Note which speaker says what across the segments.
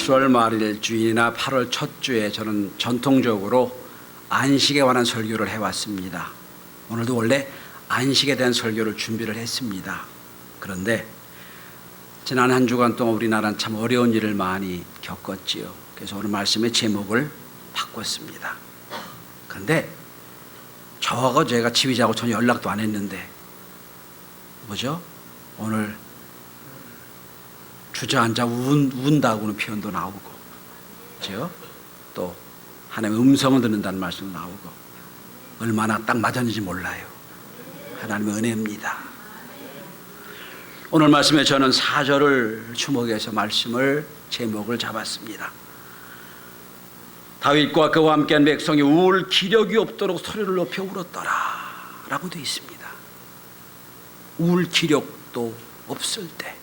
Speaker 1: 7월 말일 주일이나 8월 첫 주에 저는 전통적으로 안식에 관한 설교를 해왔습니다. 오늘도 원래 안식에 대한 설교를 준비를 했습니다. 그런데 지난 한 주간 동안 우리나라는 참 어려운 일을 많이 겪었지요. 그래서 오늘 말씀의 제목을 바꿨습니다. 그런데 저하고 제가 지휘자하고 전혀 연락도 안 했는데 뭐죠? 오늘 주저앉아 운다고는 표현도 나오고, 그렇죠? 또 하나님의 음성을 듣는다는 말씀도 나오고, 얼마나 딱 맞았는지 몰라요. 하나님의 은혜입니다. 오늘 말씀에 저는 4절을 주목해서 말씀을 제목을 잡았습니다. 다윗과 그와 함께한 백성이 울 기력이 없도록 소리를 높여 울었더라 라고 되어 있습니다. 울 기력도 없을 때,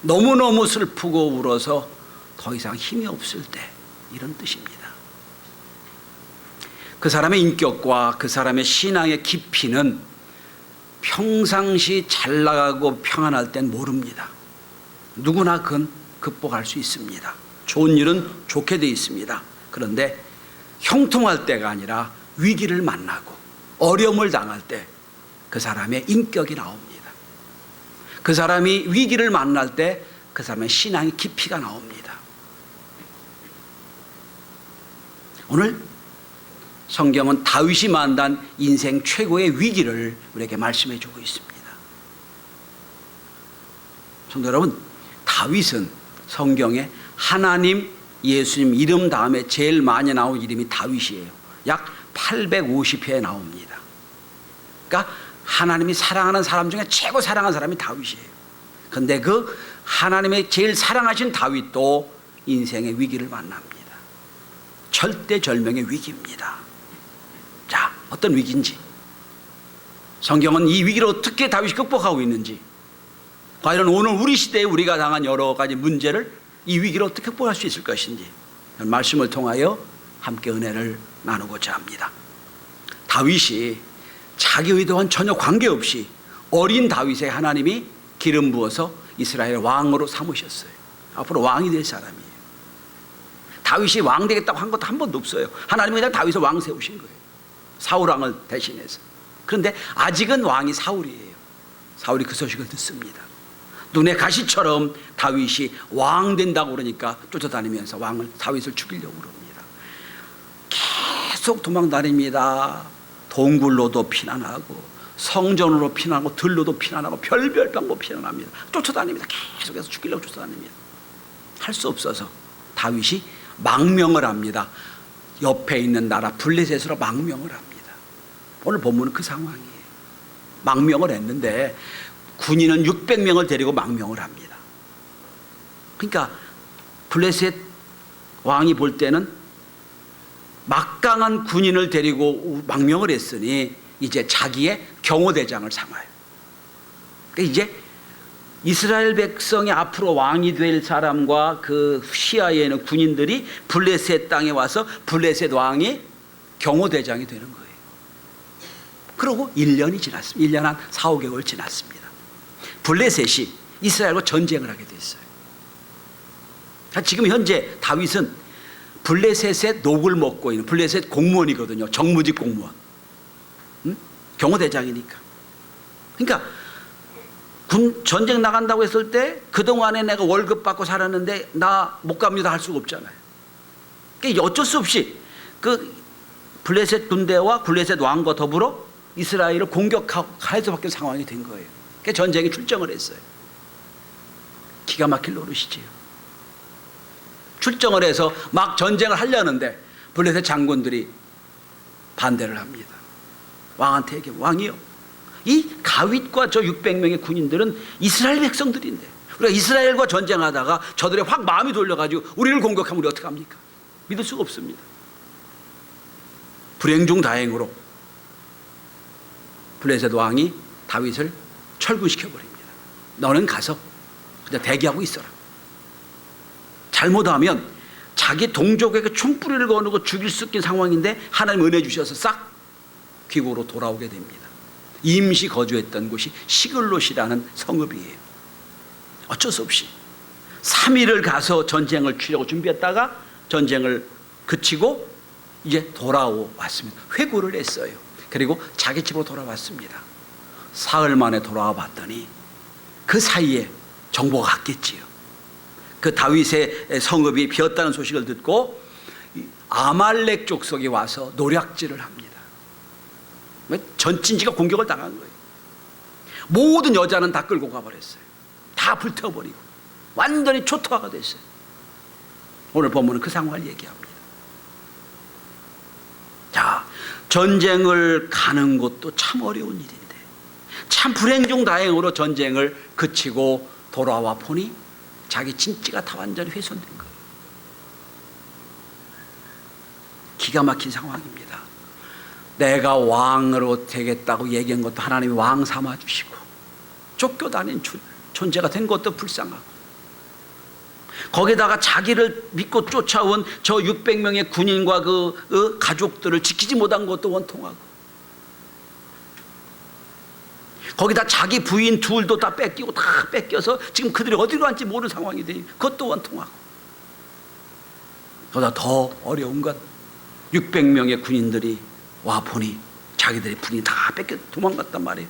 Speaker 1: 너무너무 슬프고 울어서 더 이상 힘이 없을 때, 이런 뜻입니다. 그 사람의 인격과 그 사람의 신앙의 깊이는 평상시 잘 나가고 평안할 땐 모릅니다. 누구나 그건 극복할 수 있습니다. 좋은 일은 좋게 되어 있습니다. 그런데 형통할 때가 아니라 위기를 만나고 어려움을 당할 때 그 사람의 인격이 나옵니다. 그 사람이 위기를 만날 때 그 사람의 신앙의 깊이가 나옵니다. 오늘 성경은 다윗이 만난 인생 최고의 위기를 우리에게 말씀해 주고 있습니다. 성도 여러분, 다윗은 성경에 하나님, 예수님 이름 다음에 제일 많이 나온 이름이 다윗이에요. 약 850회에 나옵니다. 그러니까 하나님이 사랑하는 사람 중에 최고 사랑하는 사람이 다윗이에요. 그런데 그 하나님의 제일 사랑하신 다윗도 인생의 위기를 만납니다. 절대절명의 위기입니다. 자, 어떤 위기인지, 성경은 이 위기를 어떻게 다윗이 극복하고 있는지, 과연 오늘 우리 시대에 우리가 당한 여러 가지 문제를, 이 위기를 어떻게 극복할 수 있을 것인지 말씀을 통하여 함께 은혜를 나누고자 합니다. 다윗이 자기 의도와는 전혀 관계없이 어린 다윗에 하나님이 기름 부어서 이스라엘 왕으로 삼으셨어요. 앞으로 왕이 될 사람이에요. 다윗이 왕 되겠다고 한 것도 한 번도 없어요. 하나님이 그냥 다윗을 왕 세우신 거예요. 사울 왕을 대신해서. 그런데 아직은 왕이 사울이에요. 사울이 그 소식을 듣습니다. 눈의 가시처럼 다윗이 왕 된다고 그러니까 쫓아다니면서 다윗을 죽이려고 그럽니다. 계속 도망다닙니다. 동굴로도 피난하고 성전으로 피난하고 들로도 피난하고 별별 방법 피난합니다. 쫓아다닙니다. 계속해서 죽이려고 쫓아다닙니다. 할 수 없어서 다윗이 망명을 합니다. 옆에 있는 나라 블레셋으로 망명을 합니다. 오늘 본문은 그 상황이에요. 망명을 했는데 군인은 600명을 데리고 망명을 합니다. 그러니까 블레셋 왕이 볼 때는 막강한 군인을 데리고 망명을 했으니 이제 자기의 경호대장을 삼아요. 그러니까 이제 이스라엘 백성이 앞으로 왕이 될 사람과 그 시야에 있는 군인들이 블레셋 땅에 와서 블레셋 왕이 경호대장이 되는 거예요. 그러고 1년이 지났습니다. 1년 한 4, 5개월 지났습니다. 블레셋이 이스라엘과 전쟁을 하게 됐어요. 지금 현재 다윗은 블레셋의 녹을 먹고 있는 블레셋 공무원이거든요. 정무직 공무원. 경호대장이니까. 그러니까 전쟁 나간다고 했을 때 그동안에 내가 월급 받고 살았는데 나 못 갑니다 할 수가 없잖아요. 그러니까 어쩔 수 없이 그 블레셋 군대와 블레셋 왕과 더불어 이스라엘을 공격할 수밖에 상황이 된 거예요. 그러니까 전쟁에 출정을 했어요. 기가 막힐 노릇이지요. 출정을 해서 막 전쟁을 하려는데 블레셋 장군들이 반대를 합니다. 왕한테 얘기해. 왕이요, 이 다윗과 저 600명의 군인들은 이스라엘 백성들인데 우리가 이스라엘과 전쟁하다가 저들이 확 마음이 돌려가지고 우리를 공격하면 우리 어떻게 합니까? 믿을 수가 없습니다. 불행 중 다행으로 블레셋 왕이 다윗을 철군시켜버립니다. 너는 가서 그냥 대기하고 있어라. 잘못하면 자기 동족에게 총뿌리를 거누고 죽일 수 있는 상황인데 하나님 은혜 주셔서 싹 귀국으로 돌아오게 됩니다. 임시 거주했던 곳이 시글롯이라는 성읍이에요. 어쩔 수 없이 3일을 가서 전쟁을 치려고 준비했다가 전쟁을 그치고 이제 돌아왔습니다. 회고를 했어요. 그리고 자기 집으로 돌아왔습니다. 사흘 만에 돌아와 봤더니 그 사이에 정보가 갔겠지요. 그 다윗의 성읍이 비었다는 소식을 듣고 아말렉 족속이 와서 노략질을 합니다. 전진지가 공격을 당한 거예요. 모든 여자는 다 끌고 가버렸어요. 다 불태워버리고 완전히 초토화가 됐어요. 오늘 본문은 그 상황을 얘기합니다. 자, 전쟁을 가는 것도 참 어려운 일인데 참 불행 중 다행으로 전쟁을 그치고 돌아와 보니 자기 진지가 다 완전히 훼손된 거예요. 기가 막힌 상황입니다. 내가 왕으로 되겠다고 얘기한 것도 하나님이 왕 삼아주시고 쫓겨다닌 존재가 된 것도 불쌍하고 거기다가 자기를 믿고 쫓아온 저 600명의 군인과 그 가족들을 지키지 못한 것도 원통하고 거기다 자기 부인 둘도 다 뺏기고 다 뺏겨서 지금 그들이 어디로 갈지 모르는 상황이 되니 그것도 원통하고 그보다 더 어려운 건 600명의 군인들이 와 보니 자기들의 부인이 다 뺏겨 도망갔단 말이에요.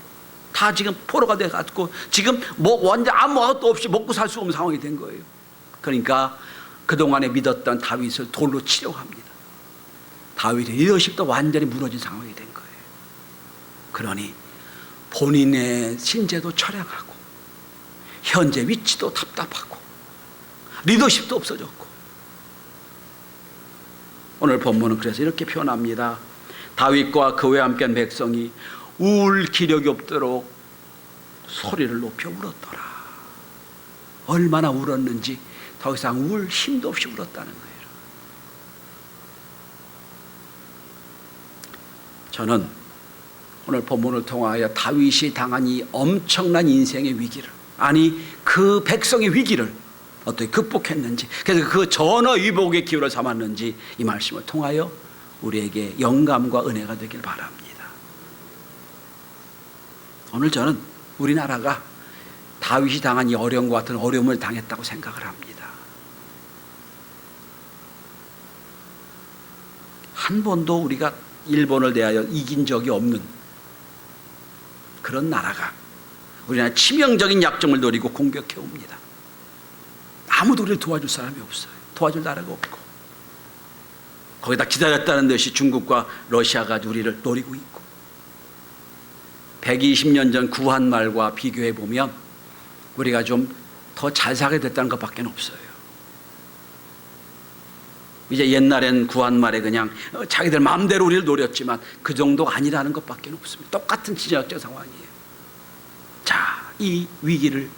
Speaker 1: 다 지금 포로가 돼가지고 지금 뭐 완전 아무것도 없이 먹고 살 수 없는 상황이 된 거예요. 그러니까 그동안에 믿었던 다윗을 돌로 치려고 합니다. 다윗의 리더십도 완전히 무너진 상황이 된 거예요. 그러니 본인의 신재도 처량하고 현재 위치도 답답하고 리더십도 없어졌고 오늘 본문은 그래서 이렇게 표현합니다. 다윗과 그와 함께한 백성이 울 기력이 없도록 소리를 높여 울었더라. 얼마나 울었는지 더 이상 울 힘도 없이 울었다는 거예요. 저는 오늘 본문을 통하여 다윗이 당한 이 엄청난 인생의 위기를 아니 그 백성의 위기를 어떻게 극복했는지 그래서 그 전어위복의 기회를 삼았는지 이 말씀을 통하여 우리에게 영감과 은혜가 되길 바랍니다. 오늘 저는 우리나라가 다윗이 당한 이 어려움과 같은 어려움을 당했다고 생각을 합니다. 한 번도 우리가 일본을 대하여 이긴 적이 없는 그런 나라가 우리나라 치명적인 약점을 노리고 공격해 옵니다. 아무도 우리를 도와줄 사람이 없어요. 도와줄 나라가 없고 거기다 기다렸다는 듯이 중국과 러시아가 우리를 노리고 있고 120년 전 구한말과 비교해 보면 우리가 좀 더 잘 살게 됐다는 것밖에 없어요. 이제 옛날엔 구한말에 그냥 자기들 마음대로 우리를 노렸지만 그 정도가 아니라는 것밖에 없습니다. 똑같은 지정학적 상황이에요. 자, 이 위기를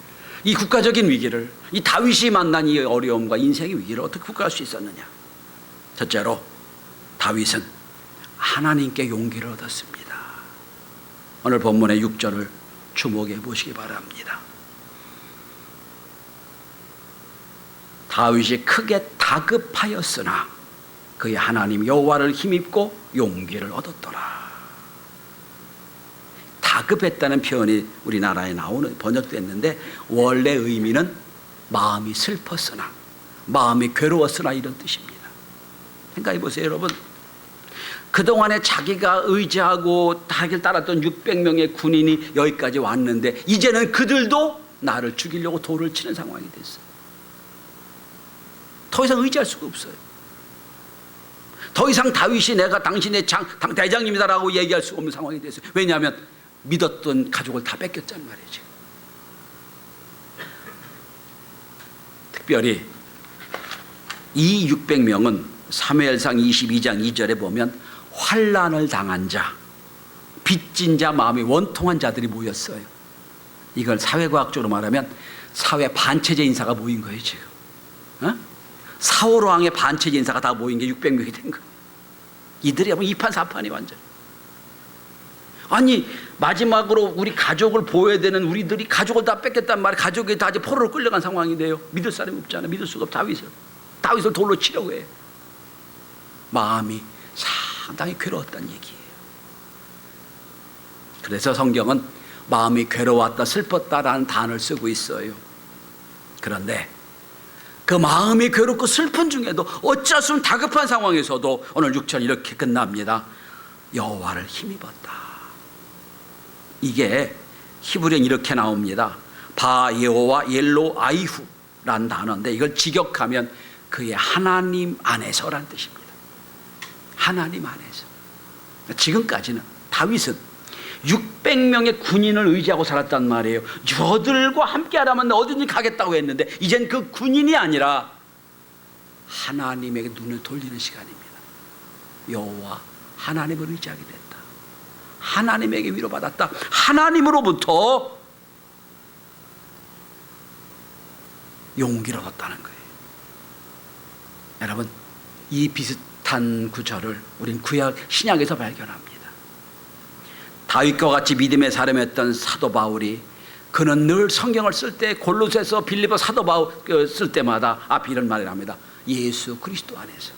Speaker 1: 이 국가적인 위기를 이 다윗이 만난 이 어려움과 인생의 위기를 어떻게 극복할 수 있었느냐. 첫째로 다윗은 하나님께 용기를 얻었습니다. 오늘 본문의 6절을 주목해 보시기 바랍니다. 다윗이 크게 다급하였으나 그의 하나님 여호와를 힘입고 용기를 얻었더라. 다급했다는 표현이 우리나라에 나오는 번역됐는데 원래 의미는 마음이 슬펐으나 마음이 괴로웠으나 이런 뜻입니다. 생각해 보세요, 여러분. 그동안에 자기가 의지하고 자기를 따랐던 600명의 군인이 여기까지 왔는데 이제는 그들도 나를 죽이려고 돌을 치는 상황이 됐어요. 더 이상 의지할 수가 없어요. 더 이상 다윗이 내가 당신의 대장님이다라고 얘기할 수 없는 상황이 됐어요. 왜냐하면 믿었던 가족을 다 뺏겼단 말이죠. 특별히 이 600명은 사무엘상 22장 2절에 보면 환난을 당한 자, 빚진 자, 마음이 원통한 자들이 모였어요. 이걸 사회과학적으로 말하면 사회 반체제 인사가 모인 거예요 지금. 사울 왕의 반체제 인사가 다 모인 게 600명이 된 거예요. 이들이 하면 이판사판이 완전. 아니 마지막으로 우리 가족을 보호해야 되는 우리들이 가족을 다 뺏겼단 말이에요. 가족이 다 이제 포로로 끌려간 상황인데요. 믿을 사람이 없잖아요. 믿을 수가 없어. 다윗을 돌로 치려고 해요. 마음이 상당히 괴로웠다는 얘기예요. 그래서 성경은 마음이 괴로웠다 슬펐다라는 단어를 쓰고 있어요. 그런데 그 마음이 괴롭고 슬픈 중에도 어쩔 수 없는 다급한 상황에서도 오늘 6절 이렇게 끝납니다. 여호와를 힘입었다. 이게 히브리어는 이렇게 나옵니다. 바 여호와 옐로 아이후라는 단어인데 이걸 직역하면 그의 하나님 안에서라는 뜻입니다. 하나님 안에서. 지금까지는 다윗은 600명의 군인을 의지하고 살았단 말이에요. 저들과 함께 하라면 어디든지 가겠다고 했는데 이젠 그 군인이 아니라 하나님에게 눈을 돌리는 시간입니다. 여호와 하나님을 의지하게 됐다. 하나님에게 위로받았다. 하나님으로부터 용기를 얻었다는 거예요. 여러분, 이 비슷한 구절을 우린 구약 신약에서 발견합니다. 다윗과 같이 믿음의 사람이었던 사도 바울이 그는 늘 성경을 쓸 때 골로새서 빌립보 사도 바울 쓸 때마다 앞에 이런 말을 합니다. 예수 그리스도 안에서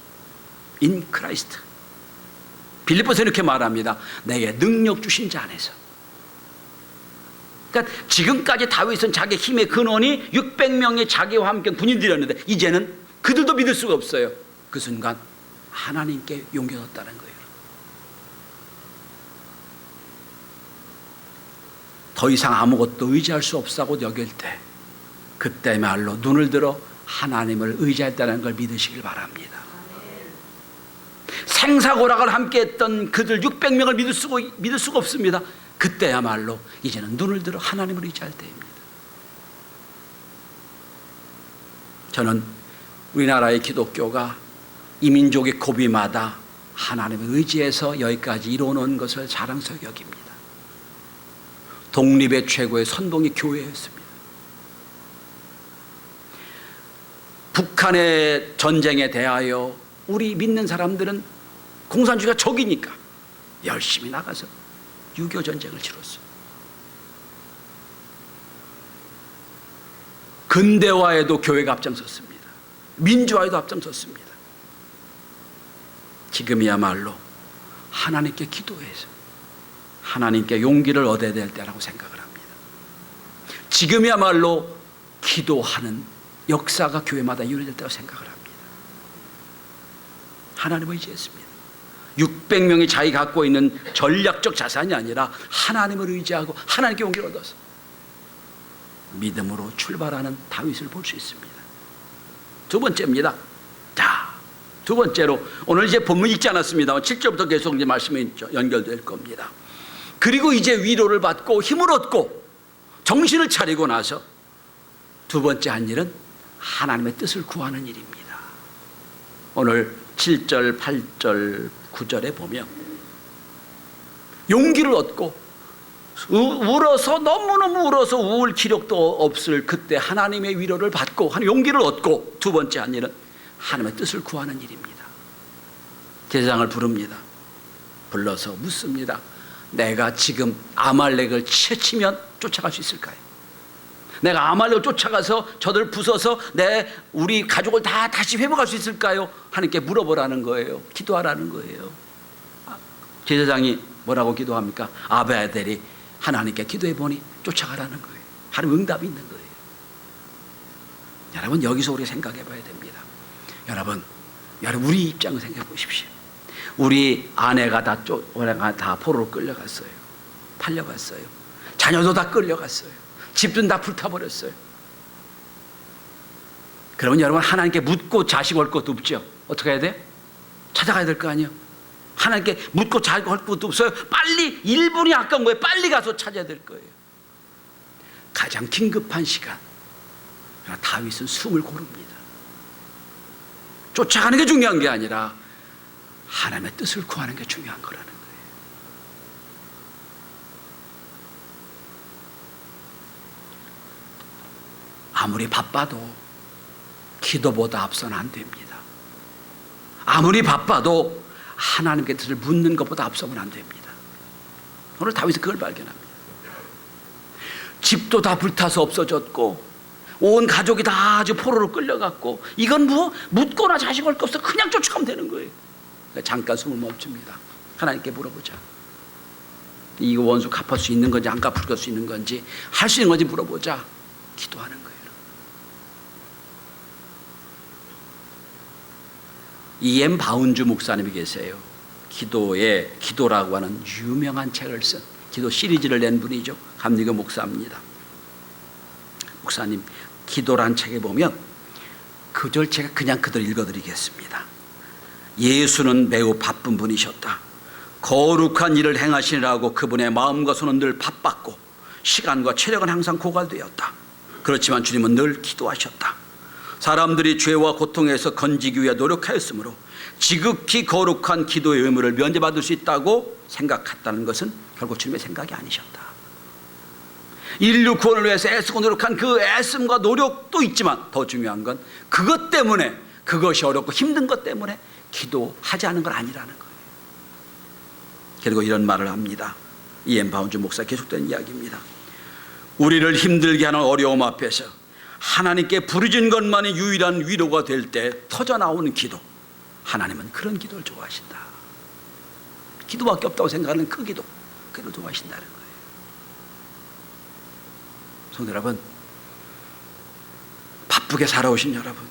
Speaker 1: in Christ. 빌립보서 이렇게 말합니다. 내게 능력 주신 자 안에서. 그러니까 지금까지 다윗은 자기 힘의 근원이 600명의 자기와 함께 군인들이었는데 이제는 그들도 믿을 수가 없어요. 그 순간 하나님께 용기를 얻었다는 거예요. 더 이상 아무것도 의지할 수 없다고 여길 때 그때말로 눈을 들어 하나님을 의지했다는 걸 믿으시길 바랍니다. 생사고락을 함께했던 그들 600명을 믿을 수가 없습니다. 그때야말로 이제는 눈을 들어 하나님을 의지할 때입니다. 저는 우리나라의 기독교가 이민족의 고비마다 하나님을 의지해서 여기까지 이뤄놓은 것을 자랑스럽게 여깁니다. 독립의 최고의 선봉이 교회였습니다. 북한의 전쟁에 대하여 우리 믿는 사람들은 공산주의가 적이니까 열심히 나가서 6.25 전쟁을 치렀어요. 근대화에도 교회가 앞장섰습니다. 민주화에도 앞장섰습니다. 지금이야말로 하나님께 기도해서 하나님께 용기를 얻어야 될 때라고 생각을 합니다. 지금이야말로 기도하는 역사가 교회마다 이루어질 때라고 생각을 합니다. 하나님을 의지했습니다. 600명이 자기 갖고 있는 전략적 자산이 아니라 하나님을 의지하고 하나님께 용기를 얻어서 믿음으로 출발하는 다윗을 볼 수 있습니다. 두 번째입니다. 자, 두 번째로 오늘 이제 본문 읽지 않았습니다만 7절부터 계속 이제 말씀이 연결될 겁니다. 그리고 이제 위로를 받고 힘을 얻고 정신을 차리고 나서 두 번째 한 일은 하나님의 뜻을 구하는 일입니다. 오늘 7절, 8절, 9절에 보면 용기를 얻고 울어서 너무너무 울어서 우울 기력도 없을 그때 하나님의 위로를 받고 용기를 얻고 두 번째 한 일은 하나님의 뜻을 구하는 일입니다. 제사장을 부릅니다. 불러서 묻습니다. 내가 지금 아말렉을 채치면 쫓아갈 수 있을까요? 내가 아말렉을 쫓아가서 저들을 부숴서 우리 가족을 다 다시 회복할 수 있을까요? 하나님께 물어보라는 거예요. 기도하라는 거예요. 제사장이 뭐라고 기도합니까? 아베아델이 하나님께 기도해 보니 쫓아가라는 거예요. 하나님 응답이 있는 거예요. 여러분, 여기서 우리가 생각해 봐야 됩니다. 여러분 우리 입장을 생각해 보십시오. 우리 아내가 다 포로로 끌려갔어요. 팔려갔어요. 자녀도 다 끌려갔어요. 집도 다 불타버렸어요. 그러면 여러분 하나님께 묻고 자식 올 것도 없죠. 어떻게 해야 돼? 찾아가야 될 거 아니에요. 하나님께 묻고 자식 올 것도 없어요. 빨리 1분이 아까운 거예요. 빨리 가서 찾아야 될 거예요. 가장 긴급한 시간, 다윗은 숨을 고릅니다. 쫓아가는 게 중요한 게 아니라 하나님의 뜻을 구하는 게 중요한 거라는 거예요. 아무리 바빠도 기도보다 앞서는 안 됩니다. 아무리 바빠도 하나님께 뜻을 묻는 것보다 앞서면 안 됩니다. 오늘 다윗은 그걸 발견합니다. 집도 다 불타서 없어졌고 온 가족이 다 아주 포로로 끌려갔고 이건 뭐 묻거나 자식 올 거 없어 그냥 쫓아가면 되는 거예요. 잠깐 숨을 멈춥니다. 하나님께 물어보자. 이거 원수 갚을 수 있는 건지 안 갚을 수 있는 건지 할 수 있는 건지 물어보자. 기도하는 거예요. E.M. 바운주 목사님이 계세요. 기도라고 하는 유명한 책을 쓴 기도 시리즈를 낸 분이죠. 감리교 목사입니다. 목사님 기도란 책에 보면 그 절 제가 그냥 그대로 읽어드리겠습니다. 예수는 매우 바쁜 분이셨다. 거룩한 일을 행하시느라고 그분의 마음과 손은 늘 바빴고 시간과 체력은 항상 고갈되었다. 그렇지만 주님은 늘 기도하셨다. 사람들이 죄와 고통에서 건지기 위해 노력하였으므로 지극히 거룩한 기도의 의무를 면제받을 수 있다고 생각했다는 것은 결국 주님의 생각이 아니셨다. 인류 구원을 위해서 애쓰고 노력한 그 애씀과 노력도 있지만 더 중요한 건 그것 때문에, 그것이 어렵고 힘든 것 때문에 기도하지 않은 건 아니라는 거예요. 그리고 이런 말을 합니다. E.M. 바운주 목사 계속된 이야기입니다. 우리를 힘들게 하는 어려움 앞에서 하나님께 부르짖는 것만이 유일한 위로가 될 때 터져나오는 기도, 하나님은 그런 기도를 좋아하신다. 기도밖에 없다고 생각하는 그 기도, 그걸 좋아하신다는 거예요. 성도 여러분, 바쁘게 살아오신 여러분,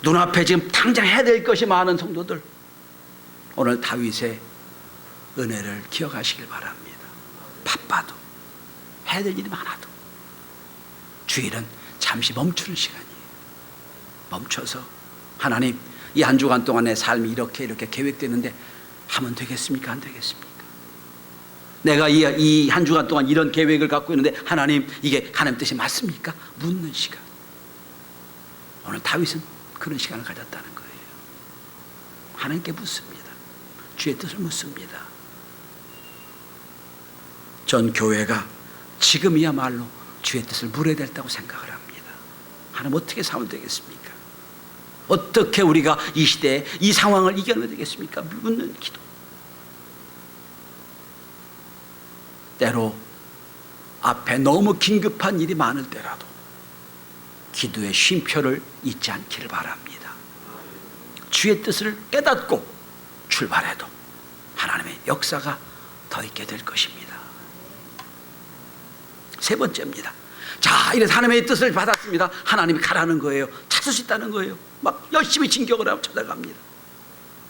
Speaker 1: 눈앞에 지금 당장 해야 될 것이 많은 성도들, 오늘 다윗의 은혜를 기억하시길 바랍니다. 바빠도 해야 될 일이 많아도 주일은 잠시 멈추는 시간이에요. 멈춰서 하나님, 이 한 주간 동안 내 삶이 이렇게 계획되는데 하면 되겠습니까? 안 되겠습니까? 내가 이 한 주간 동안 이런 계획을 갖고 있는데 하나님, 이게 하나님 뜻이 맞습니까? 묻는 시간. 오늘 다윗은 그런 시간을 가졌다는 거예요. 하나님께 묻습니다. 주의 뜻을 묻습니다. 전 교회가 지금이야말로 주의 뜻을 물어야 된다고 생각을 합니다. 하나님, 어떻게 살면 되겠습니까? 어떻게 우리가 이 시대에 이 상황을 이겨내야 되겠습니까? 묻는 기도. 때로 앞에 너무 긴급한 일이 많을 때라도 기도의 쉼표를 잊지 않기를 바랍니다. 주의 뜻을 깨닫고 출발해도 하나님의 역사가 더 있게 될 것입니다. 세 번째입니다. 자, 이래서 하나님의 뜻을 받았습니다. 하나님이 가라는 거예요. 찾을 수 있다는 거예요. 막 열심히 진격을 하고 찾아갑니다.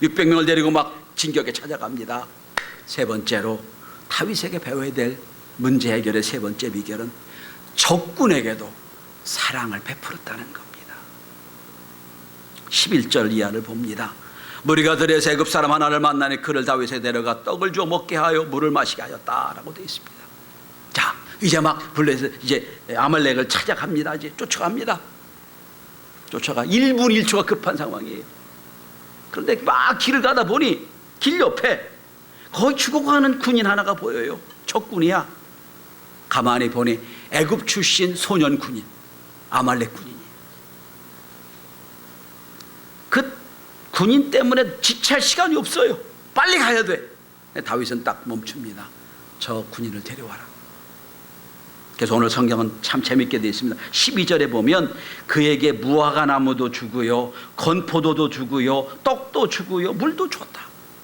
Speaker 1: 600명을 데리고 막 진격에 찾아갑니다. 세 번째로 다윗에게 배워야 될 문제 해결의 세 번째 비결은 적군에게도 사랑을 베풀었다는 겁니다. 11절 이하를 봅니다. 무리가 들에서 애굽 사람 하나를 만나니 그를 다윗에 데려가 떡을 주어 먹게 하여 물을 마시게 하였다라고 되어 있습니다. 자, 이제 막 블레셋 이제 아말렉을 찾아갑니다. 이제 쫓아갑니다. 쫓아가 1분 1초가 급한 상황이에요. 그런데 막 길을 가다 보니 길 옆에 거의 죽어가는 군인 하나가 보여요. 적군이야. 가만히 보니 애굽 출신 소년 군인, 아말렉 군인이에요. 그 군인 때문에 지체할 시간이 없어요. 빨리 가야 돼. 다윗은 딱 멈춥니다. 저 군인을 데려와라. 그래서 오늘 성경은 참 재밌게 되어 있습니다. 12절에 보면 그에게 무화과 나무도 주고요, 건포도도 주고요, 떡도 주고요, 물도 줬다.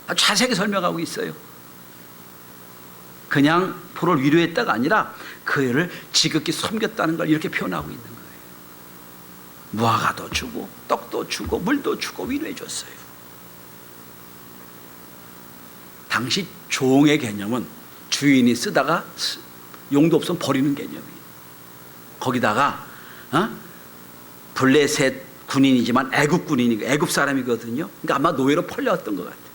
Speaker 1: 아주 자세하게 설명하고 있어요. 그냥 포로를 위로했다가 아니라 그를 지극히 섬겼다는 걸 이렇게 표현하고 있는 거예요. 무화과도 주고 떡도 주고 물도 주고 위로해 줬어요. 당시 종의 개념은 주인이 쓰다가 용도 없으면 버리는 개념이에요. 거기다가 블레셋 군인이지만 애굽 군인이고 애굽 사람이거든요. 그러니까 아마 노예로 팔려왔던 것 같아요.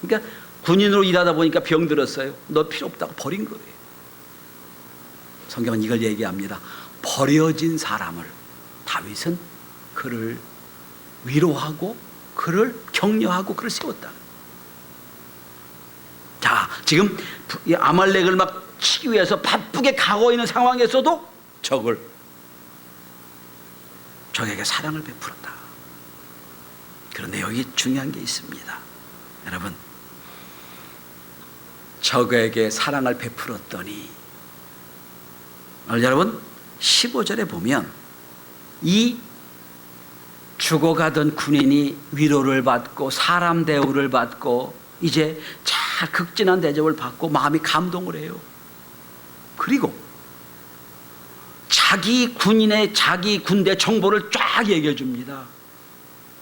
Speaker 1: 그러니까 군인으로 일하다 보니까 병들었어요. 너 필요 없다고 버린 거예요. 성경은 이걸 얘기합니다. 버려진 사람을 다윗은 그를 위로하고 그를 격려하고 그를 세웠다. 자, 지금 이 아말렉을 막 치기 위해서 바쁘게 가고 있는 상황에서도 적에게 사랑을 베풀었다. 그런데 여기 중요한 게 있습니다. 여러분, 적에게 사랑을 베풀었더니 오늘 여러분 15절에 보면 이 죽어가던 군인이 위로를 받고 사람 대우를 받고 이제 잘 극진한 대접을 받고 마음이 감동을 해요. 그리고 자기 군인의 자기 군대 정보를 쫙 얘기해 줍니다.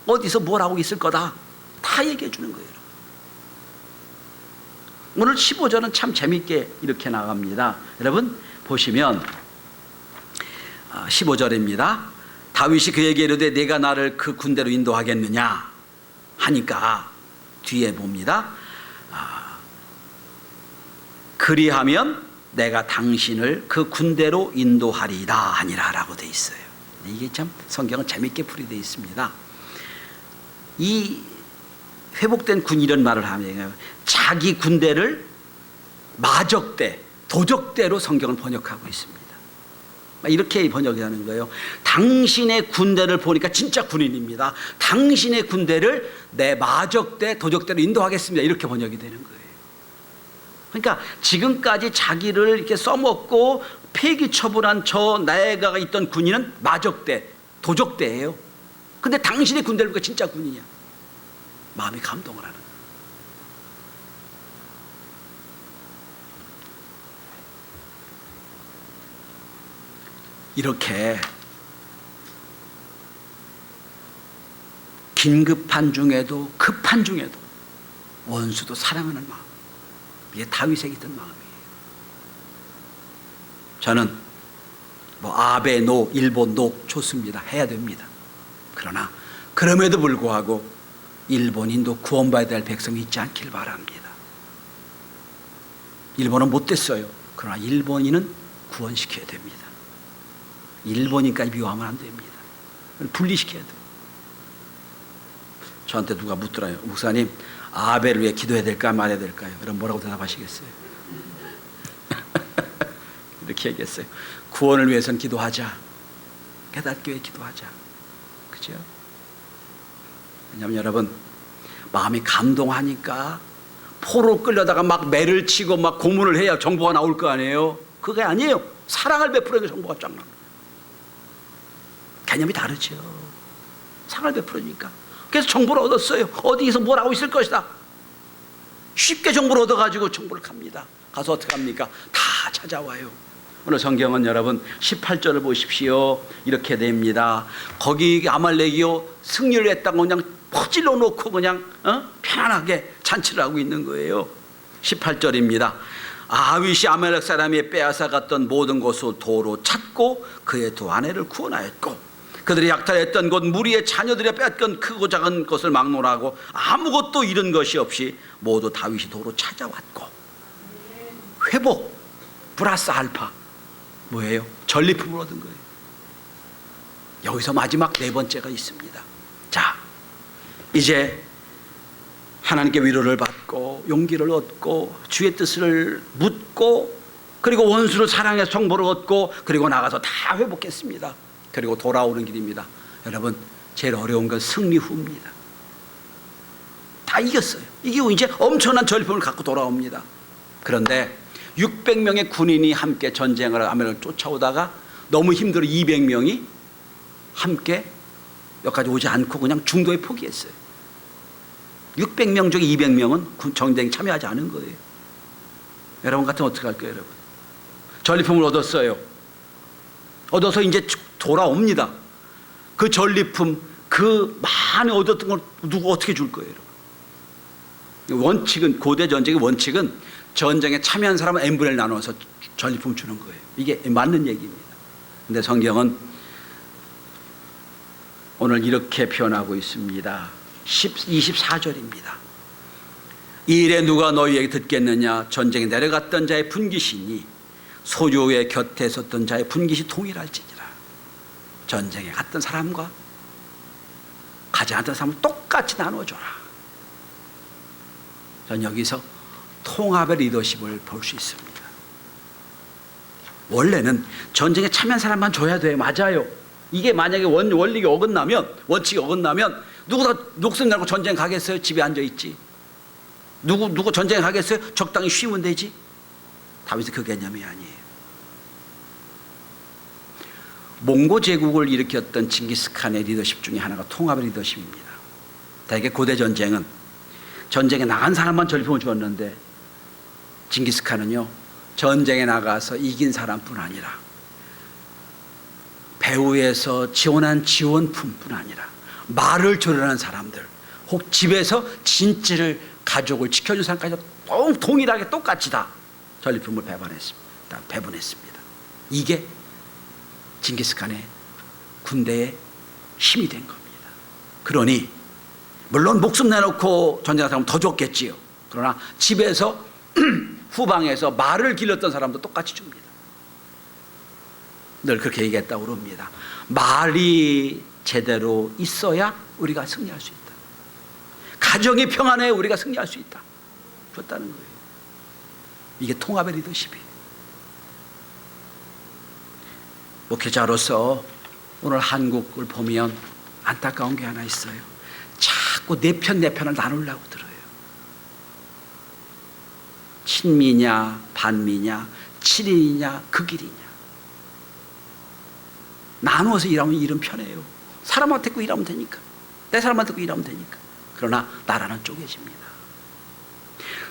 Speaker 1: 어디서 뭘 하고 있을 거다. 다 얘기해 주는 거예요. 오늘 15절은 참 재밌게 이렇게 나갑니다. 여러분 보시면 15절입니다. 다윗이 그에게 이르되 내가 나를 그 군대로 인도하겠느냐 하니까 뒤에 봅니다. 그리하면 내가 당신을 그 군대로 인도하리이다 하니라 라고 되어 있어요. 이게 참 성경은 재밌게 풀이되어 있습니다. 이 회복된 군이 이런 말을 하면 자기 군대를 마적대, 도적대로 성경을 번역하고 있습니다. 이렇게 번역하는 거예요. 당신의 군대를 보니까 진짜 군인입니다. 당신의 군대를 내 마적대, 도적대로 인도하겠습니다. 이렇게 번역이 되는 거예요. 그러니까 지금까지 자기를 이렇게 써먹고 폐기 처분한 저 내가 있던 군인은 마적대, 도적대예요. 근데 당신의 군대를 보니까 진짜 군인이야. 마음이 감동을 하는 거예요. 이렇게 긴급한 중에도 급한 중에도 원수도 사랑하는 마음, 이게 다윗에게 있던 마음이에요. 저는 아베 노, 일본 노 좋습니다. 해야 됩니다. 그러나 그럼에도 불구하고 일본인도 구원받아야 될 백성이 있지 않길 바랍니다. 일본은 못됐어요. 그러나 일본인은 구원시켜야 됩니다. 일본인까지 미워하면 안 됩니다. 분리시켜야 돼요. 저한테 누가 묻더라요. 목사님, 아벨을 위해 기도해야 될까 말해야 될까요? 그럼 뭐라고 대답하시겠어요? 이렇게 얘기했어요. 구원을 위해서는 기도하자. 깨닫기 위해 기도하자. 그죠? 왜냐하면 여러분, 마음이 감동하니까 포로 끌려다가 막 매를 치고 막 고문을 해야 정보가 나올 거 아니에요? 그게 아니에요. 사랑을 베풀어야 정보가 쫙 나와요. 개념이 다르죠. 사랑을 베풀으니까. 그래서 정보를 얻었어요. 어디에서 뭘 하고 있을 것이다. 쉽게 정보를 얻어가지고 정보를 갑니다. 가서 어떻게 합니까? 다 찾아와요. 오늘 성경은 여러분 18절을 보십시오. 이렇게 됩니다. 거기 아말렉이요 승리를 했다고 그냥 퍼질러 놓고 그냥 편안하게 잔치를 하고 있는 거예요. 18절입니다. 아윗이 아말렉 사람이 빼앗아 갔던 모든 곳을 도로 찾고 그의 두 아내를 구원하였고 그들이 약탈했던 곳 무리의 자녀들이 빼앗건 크고 작은 것을 막론하고 아무것도 잃은 것이 없이 모두 다윗이 도로 찾아왔고 회복 플러스 알파 뭐예요? 전리품을 얻은 거예요. 여기서 마지막 네 번째가 있습니다. 자, 이제 하나님께 위로를 받고 용기를 얻고 주의 뜻을 묻고 그리고 원수를 사랑해 정보를 얻고 그리고 나가서 다 회복했습니다. 그리고 돌아오는 길입니다. 여러분, 제일 어려운 건 승리 후입니다. 다 이겼어요. 이기고 이제 엄청난 전리품을 갖고 돌아옵니다. 그런데 600명의 군인이 함께 전쟁을 아멜렉을 쫓아오다가 너무 힘들어 200명이 함께 여기까지 오지 않고 그냥 중도에 포기했어요. 600명 중에 200명은 전쟁에 참여하지 않은 거예요. 여러분 같으면 어떻게 할까요, 여러분? 전리품을 얻었어요. 얻어서 이제 돌아옵니다. 그 전리품, 그 많이 얻었던 걸 누구 어떻게 줄 거예요, 여러분? 원칙은, 고대 전쟁의 원칙은 전쟁에 참여한 사람은 n분의 1 나눠서 전리품 주는 거예요. 이게 맞는 얘기입니다. 근데 성경은 오늘 이렇게 표현하고 있습니다. 24절입니다. 이 일에 누가 너희에게 듣겠느냐? 전쟁에 내려갔던 자의 분깃이니 소유의 곁에 섰던 자의 분깃이 동일할지니라. 전쟁에 갔던 사람과 가지 않던 사람을 똑같이 나눠줘라. 전 여기서 통합의 리더십을 볼 수 있습니다. 원래는 전쟁에 참여한 사람만 줘야 돼요. 맞아요. 이게 만약에 원칙이 어긋나면 누구 다 목숨 내고 전쟁 가겠어요? 집에 앉아있지. 누구 전쟁에 가겠어요? 적당히 쉬면 되지. 다윗은 그 개념이 아니에요. 몽고 제국을 일으켰던 징기스칸의 리더십 중에 하나가 통합의 리더십입니다. 대개 고대 전쟁은 전쟁에 나간 사람만 전리품을 주었는데 징기스칸은요 전쟁에 나가서 이긴 사람뿐 아니라 배후에서 지원한 지원품뿐 아니라 말을 조련한 사람들, 혹 집에서 진지를 가족을 지켜준 사람까지 동일하게 똑같이 다 전리품을 배분했습니다. 이게 징기스칸의 군대의 힘이 된 겁니다. 그러니 물론 목숨 내놓고 전쟁한 사람은 더 줬겠지요. 그러나 집에서 후방에서 말을 길렀던 사람도 똑같이 줍니다. 늘 그렇게 얘기했다고 그럽니다. 말이 제대로 있어야 우리가 승리할 수 있다. 가정이 평안해 우리가 승리할 수 있다. 줬다는 거예요. 이게 통합의 리더십이에요. 목회자로서 오늘 한국을 보면 안타까운 게 하나 있어요. 자꾸 내 편을 나누려고 들어요. 친미냐 반미냐 친일이냐 극일이냐. 나누어서 일하면 일은 편해요. 사람한테 고 일하면 되니까. 내 사람한테 고 일하면 되니까. 그러나 나라는 쪼개집니다.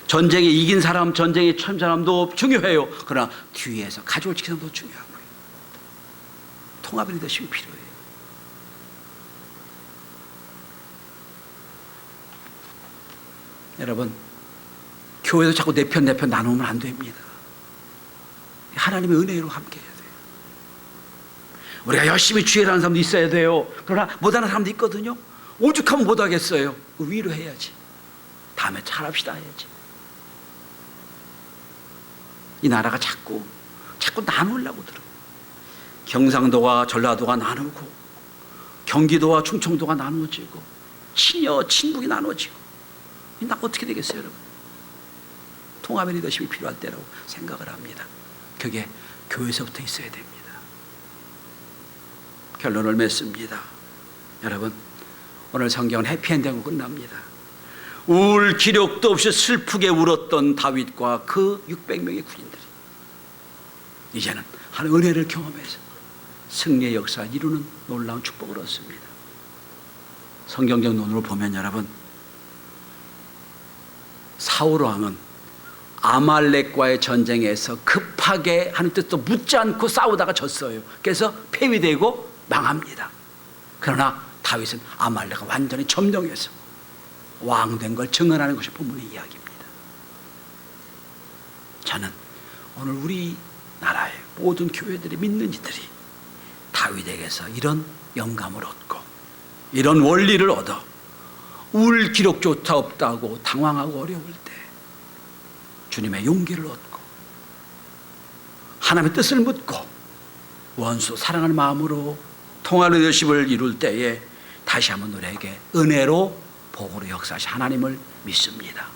Speaker 1: 전쟁에 이긴 사람, 전쟁에 천 사람도 중요해요. 그러나 뒤에서 가족을 지키는 것도 중요하고요. 통합의 리더십이 필요해요. 여러분, 교회에서 자꾸 내 편 나누면 안 됩니다. 하나님의 은혜로 함께 해야 돼요. 우리가 열심히 주일하는 사람도 있어야 돼요. 그러나 못하는 사람도 있거든요. 오죽하면 못하겠어요. 위로해야지. 다음에 잘합시다 해야지. 이 나라가 자꾸 나누려고 들어요. 경상도와 전라도가 나누고 경기도와 충청도가 나누어지고 친여 친북이 나누어지고 이 나라 어떻게 되겠어요, 여러분? 통합의 리더십이 필요할 때라고 생각을 합니다. 그게 교회에서부터 있어야 됩니다. 결론을 맺습니다. 여러분, 오늘 성경은 해피엔딩으로 끝납니다. 울 기력도 없이 슬프게 울었던 다윗과 그 600명의 군인들이 이제는 한 은혜를 경험해서 승리의 역사를 이루는 놀라운 축복을 얻습니다. 성경적 논으로 보면 여러분, 사울 왕은 아말렉과의 전쟁에서 급하게 하는 뜻도 묻지 않고 싸우다가 졌어요. 그래서 폐위되고 망합니다. 그러나 다윗은 아말렉을 완전히 점령해서 왕된 걸 증언하는 것이 본문의 이야기입니다. 저는 오늘 우리나라의 모든 교회들이 믿는 이들이 다윗에게서 이런 영감을 얻고 이런 원리를 얻어 울 기록조차 없다고 당황하고 어려울 때 주님의 용기를 얻고 하나님의 뜻을 묻고 원수 사랑하는 마음으로 통하는 리더십을 이룰 때에 다시 한번 우리에게 은혜로 복으로 역사하신 하나님을 믿습니다.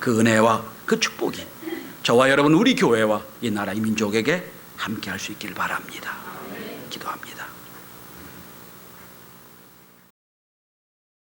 Speaker 1: 그 은혜와 그 축복이 저와 여러분 우리 교회와 이 나라 이 민족에게 함께할 수 있기를 바랍니다. 기도합니다.